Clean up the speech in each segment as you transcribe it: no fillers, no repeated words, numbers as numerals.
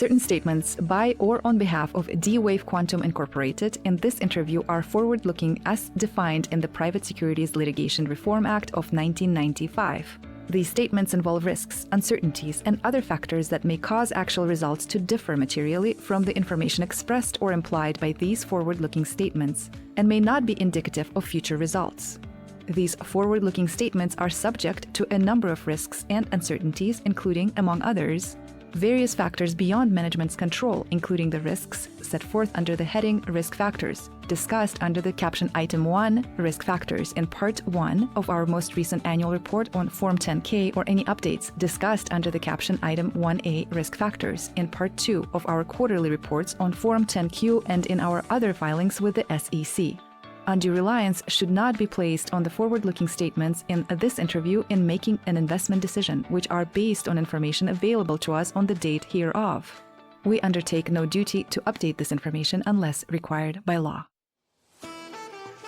Certain statements by or on behalf of D-Wave Quantum Incorporated in this interview are forward-looking as defined in the Private Securities Litigation Reform Act of 1995. These statements involve risks, uncertainties, and other factors that may cause actual results to differ materially from the information expressed or implied by these forward-looking statements and may not be indicative of future results. These forward-looking statements are subject to a number of risks and uncertainties, including, among others, various factors beyond management's control, including the risks set forth under the heading Risk Factors, discussed under the caption Item 1, Risk Factors, in Part 1 of our most recent annual report on Form 10-K, or any updates discussed under the caption Item 1A, Risk Factors, in Part 2 of our quarterly reports on Form 10-Q and in our other filings with the SEC. Undue reliance should not be placed on the forward-looking statements in this interview in making an investment decision, which are based on information available to us on the date hereof. We undertake no duty to update this information unless required by law.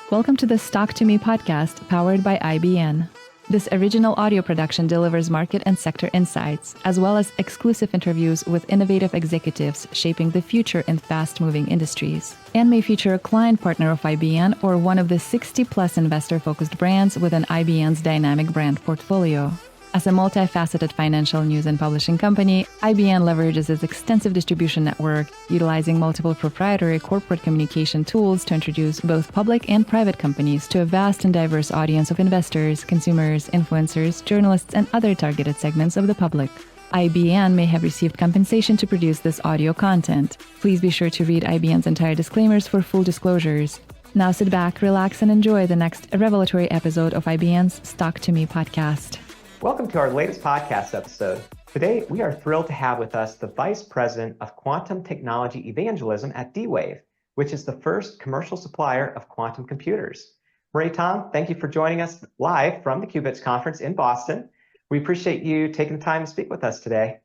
Welcome to the Stock2Me podcast, powered by IBN. This original audio production delivers market and sector insights, as well as exclusive interviews with innovative executives shaping the future in fast-moving industries, and may feature a client partner of IBN or one of the 60-plus investor-focused brands within IBN's dynamic brand portfolio. As a multifaceted financial news and publishing company, IBN leverages its extensive distribution network, utilizing multiple proprietary corporate communication tools to introduce both public and private companies to a vast and diverse audience of investors, consumers, influencers, journalists, and other targeted segments of the public. IBN may have received compensation to produce this audio content. Please be sure to read IBN's entire disclaimers for full disclosures. Now sit back, relax, and enjoy the next revelatory episode of IBN's Stock2Me podcast. Welcome to our latest podcast episode. Today, we are thrilled to have with us the Vice President of Quantum Technology Evangelism at D-Wave, which is the first commercial supplier of quantum computers. Murray Thom, thank you for joining us live from the Qubits conference in Boston. We appreciate you taking the time to speak with us today.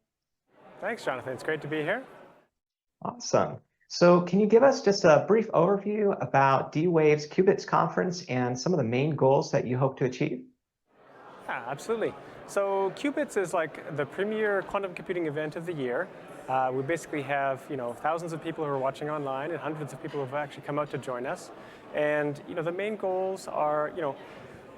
Thanks, Jonathan. It's great to be here. Awesome. So can you give us just a brief overview about D-Wave's Qubits conference and some of the main goals that you hope to achieve? Yeah, absolutely. So Qubits is like the premier quantum computing event of the year. We basically have, thousands of people who are watching online and hundreds of people who have actually come out to join us. And, the main goals are,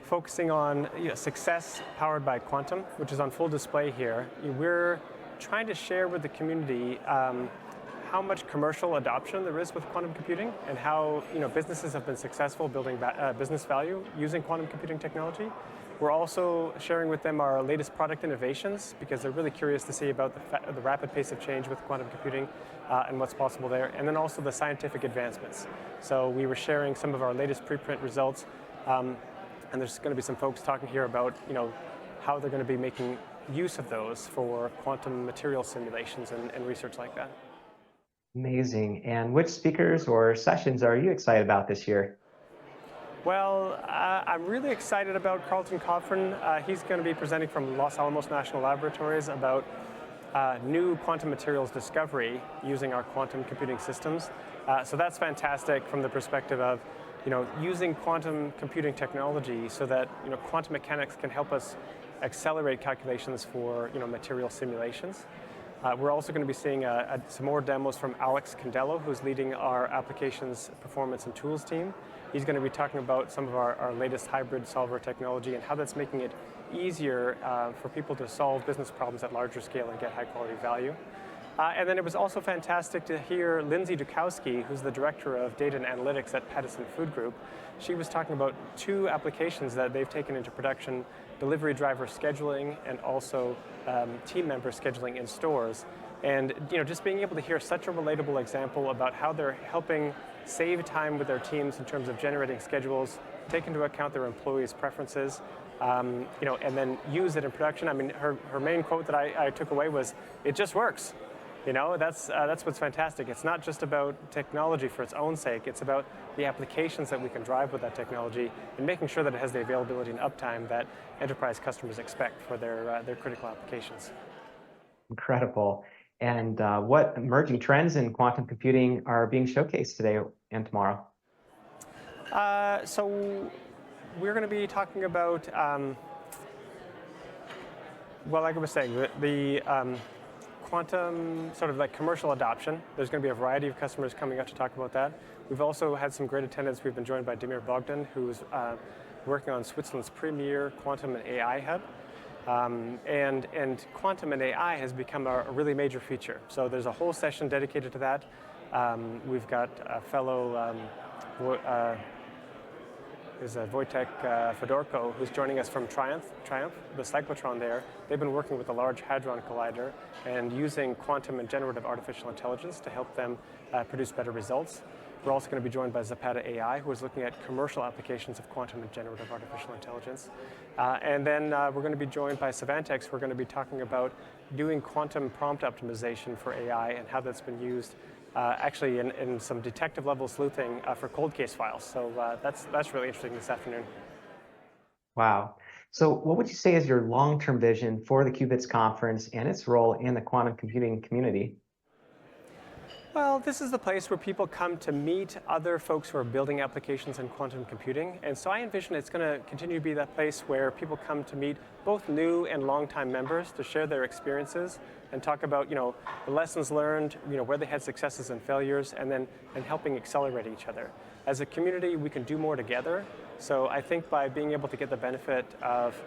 focusing on success powered by quantum, which is on full display here. We're trying to share with the community how much commercial adoption there is with quantum computing and how, businesses have been successful building business value using quantum computing technology. We're also sharing with them our latest product innovations because they're really curious to see about the rapid pace of change with quantum computing and what's possible there, and then also the scientific advancements. So we were sharing some of our latest preprint results, and there's going to be some folks talking here about how they're going to be making use of those for quantum material simulations and research like that. Amazing. And which speakers or sessions are you excited about this year? Well, I'm really excited about Carlton Coffin. He's going to be presenting from Los Alamos National Laboratories about new quantum materials discovery using our quantum computing systems. So that's fantastic from the perspective of, using quantum computing technology so that, quantum mechanics can help us accelerate calculations for, material simulations. We're also going to be seeing some more demos from Alex Candello, who's leading our applications performance and tools team. He's going to be talking about some of our latest hybrid solver technology and how that's making it easier for people to solve business problems at larger scale and get high quality value. And then it was also fantastic to hear Lindsay Dukowski, who's the director of data and analytics at Pattison Food Group. She was talking about two applications that they've taken into production: delivery driver scheduling and also team member scheduling in stores. And just being able to hear such a relatable example about how they're helping save time with their teams in terms of generating schedules, take into account their employees' preferences, and then use it in production. I mean, her main quote that I took away was, "It just works." That's what's fantastic. It's not just about technology for its own sake. It's about the applications that we can drive with that technology and making sure that it has the availability and uptime that enterprise customers expect for their critical applications. Incredible. And what emerging trends in quantum computing are being showcased today and tomorrow? So we're going to be talking about, like I was saying, the quantum sort of like commercial adoption. There's going to be a variety of customers coming up to talk about that. We've also had some great attendance. We've been joined by Damir Bogdan, who's working on Switzerland's premier quantum and AI hub. And quantum and AI has become a really major feature. So there's a whole session dedicated to that. We've got a fellow Wojtek Fedorko, who's joining us from Triumph, the cyclotron there. They've been working with a Large Hadron Collider and using quantum and generative artificial intelligence to help them produce better results. We're also going to be joined by Zapata AI, who is looking at commercial applications of quantum and generative artificial intelligence. And then we're going to be joined by Savantex. We're going to be talking about doing quantum prompt optimization for AI and how that's been used actually in some detective level sleuthing for cold case files. So that's really interesting this afternoon. Wow. So what would you say is your long-term vision for the Qubits conference and its role in the quantum computing community? Well, this is the place where people come to meet other folks who are building applications in quantum computing. And so I envision it's going to continue to be that place where people come to meet both new and longtime members to share their experiences and talk about, the lessons learned, where they had successes and failures, and helping accelerate each other. As a community, we can do more together. So I think by being able to get the benefit of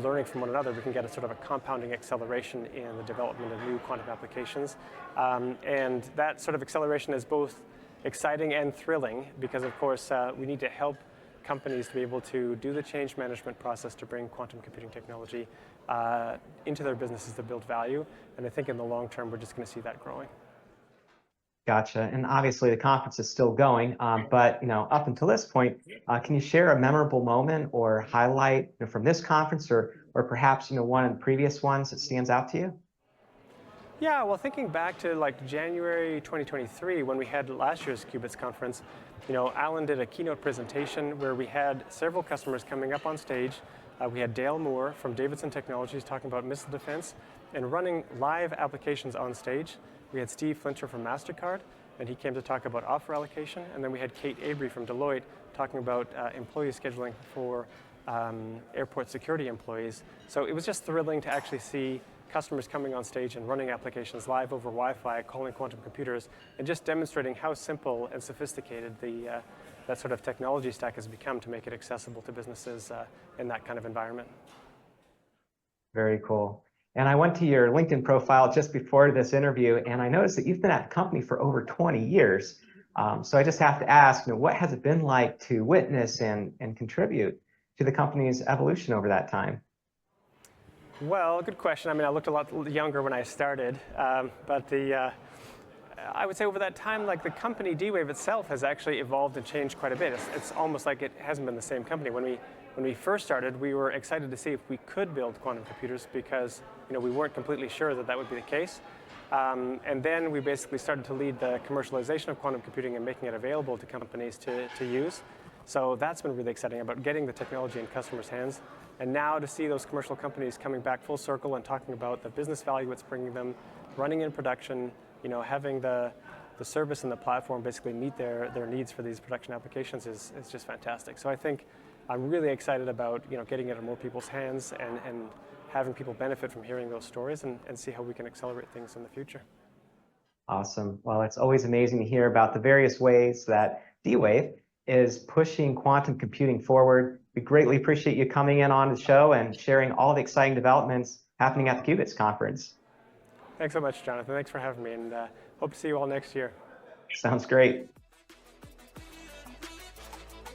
learning from one another, we can get a sort of a compounding acceleration in the development of new quantum applications. And that sort of acceleration is both exciting and thrilling because, of course, we need to help companies to be able to do the change management process to bring quantum computing technology into their businesses to build value. And I think in the long term, we're just going to see that growing. Gotcha. And obviously the conference is still going, but up until this point, can you share a memorable moment or highlight from this conference or perhaps one of the previous ones that stands out to you? Yeah, well, thinking back to like January 2023 when we had last year's Qubits conference, Alan did a keynote presentation where we had several customers coming up on stage. We had Dale Moore from Davidson Technologies talking about missile defense and running live applications on stage. We had Steve Flincher from MasterCard, and he came to talk about offer allocation. And then we had Kate Avery from Deloitte talking about employee scheduling for airport security employees. So it was just thrilling to actually see customers coming on stage and running applications live over Wi-Fi, calling quantum computers, and just demonstrating how simple and sophisticated that sort of technology stack has become to make it accessible to businesses in that kind of environment. Very cool. And I went to your LinkedIn profile just before this interview, and I noticed that you've been at the company for over 20 years. So I just have to ask, what has it been like to witness and contribute to the company's evolution over that time? Well, good question. I mean, I looked a lot younger when I started, but I would say over that time, like the company D-Wave itself has actually evolved and changed quite a bit. It's almost like it hasn't been the same company. When we first started, we were excited to see if we could build quantum computers because we weren't completely sure that would be the case. And then we basically started to lead the commercialization of quantum computing and making it available to companies to use. So that's been really exciting about getting the technology in customers' hands. And now to see those commercial companies coming back full circle and talking about the business value it's bringing them, running in production, having the service and the platform basically meet their needs for these production applications is just fantastic. So I think I'm really excited about getting it in more people's hands and having people benefit from hearing those stories and see how we can accelerate things in the future. Awesome. Well, it's always amazing to hear about the various ways that D-Wave is pushing quantum computing forward. We greatly appreciate you coming in on the show and sharing all the exciting developments happening at the Qubits conference. Thanks so much, Jonathan. Thanks for having me, and hope to see you all next year. Sounds great.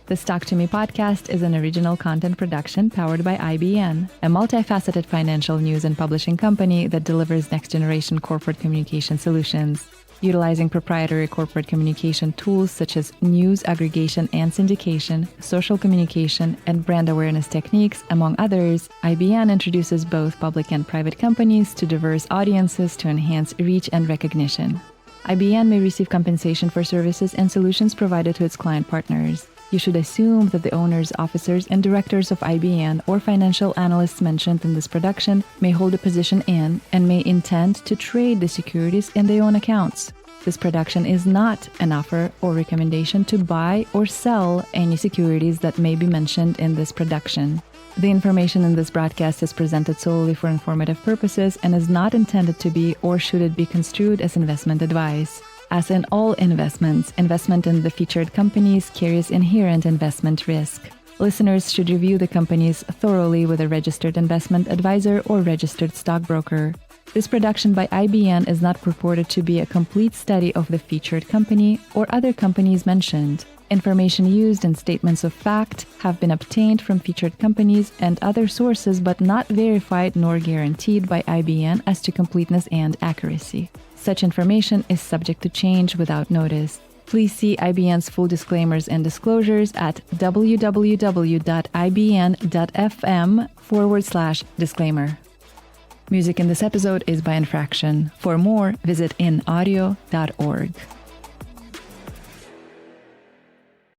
The Stock2Me podcast is an original content production powered by IBN, a multifaceted financial news and publishing company that delivers next-generation corporate communication solutions. Utilizing proprietary corporate communication tools such as news aggregation and syndication, social communication, and brand awareness techniques, among others, IBN introduces both public and private companies to diverse audiences to enhance reach and recognition. IBN may receive compensation for services and solutions provided to its client partners. You should assume that the owners, officers, and directors of IBN or financial analysts mentioned in this production may hold a position in and may intend to trade the securities in their own accounts. This production is not an offer or recommendation to buy or sell any securities that may be mentioned in this production. The information in this broadcast is presented solely for informative purposes and is not intended to be or should it be construed as investment advice. As in all investments, investment in the featured companies carries inherent investment risk. Listeners should review the companies thoroughly with a registered investment advisor or registered stockbroker. This production by IBN is not purported to be a complete study of the featured company or other companies mentioned. Information used in statements of fact have been obtained from featured companies and other sources but not verified nor guaranteed by IBN as to completeness and accuracy. Such information is subject to change without notice. Please see IBN's full disclaimers and disclosures at www.ibn.fm/disclaimer. Music in this episode is by Infraction. For more, visit inaudio.org.